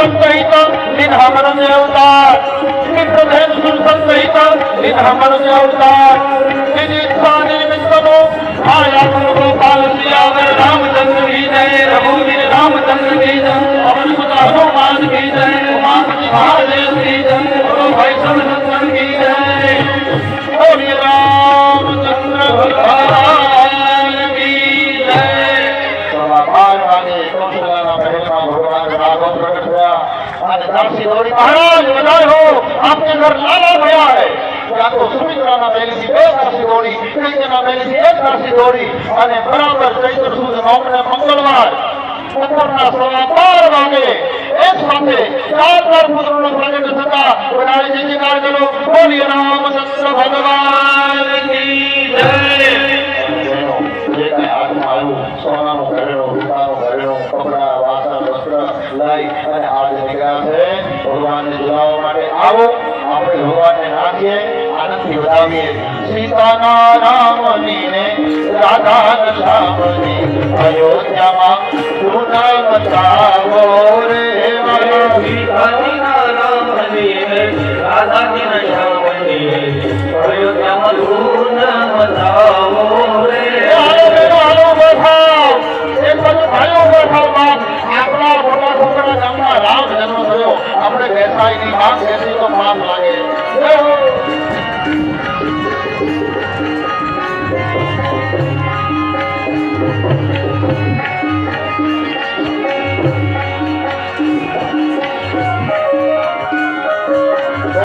संतहित लिन्हा मनने अवतार मित्रधेन सुसंतहित लिन्हा मनने अवतार निदिस्थाने मित्रनो आया गोपाल सियावर रामचंद्र की जय रघुवीर रामचंद्र की जय पवन सुत हनुमान की जय उमापति महादेव की जय गुरु भाई सब संतन की जय बोलिए रामचंद्र भगवान की जय। भगवान राघव प्रकट हुआ दासी गौरी महाराज बधाई हो आपके घर लाला भैया है या तो सुमित्रा ना मेली थी एक दासी गौरी कृष्ण ना मेली थी एक दासी गौरी અને બરાબર ચૈત્ર સુદ નોમને મંગળવાર બપોરના 12:15 વાગે એક સાથે 4 પુત્રોનો પ્રગટ થતા બધાએ જયકાર કરો બોલીએ રામચંદ્ર ભગવાન કી જય। જે કઈ હાથમાં આવ્યું સોનાનું ઘરેણું રૂપાનું ઘરેણું કપડા વાસણ વસ્ત્ર લઈ અને આજ નીકળ્યા છે ભગવાનને ઝુલાવવા માટે આવો આપણે ભગવાનને નાચીએ આનંદથી વધાવીએ સીતાના રામની ને રાધા શ્યામની અયોધ્યામાં પૂનમ મચાવો રે સીતાના રામની ને રાધા શ્યામની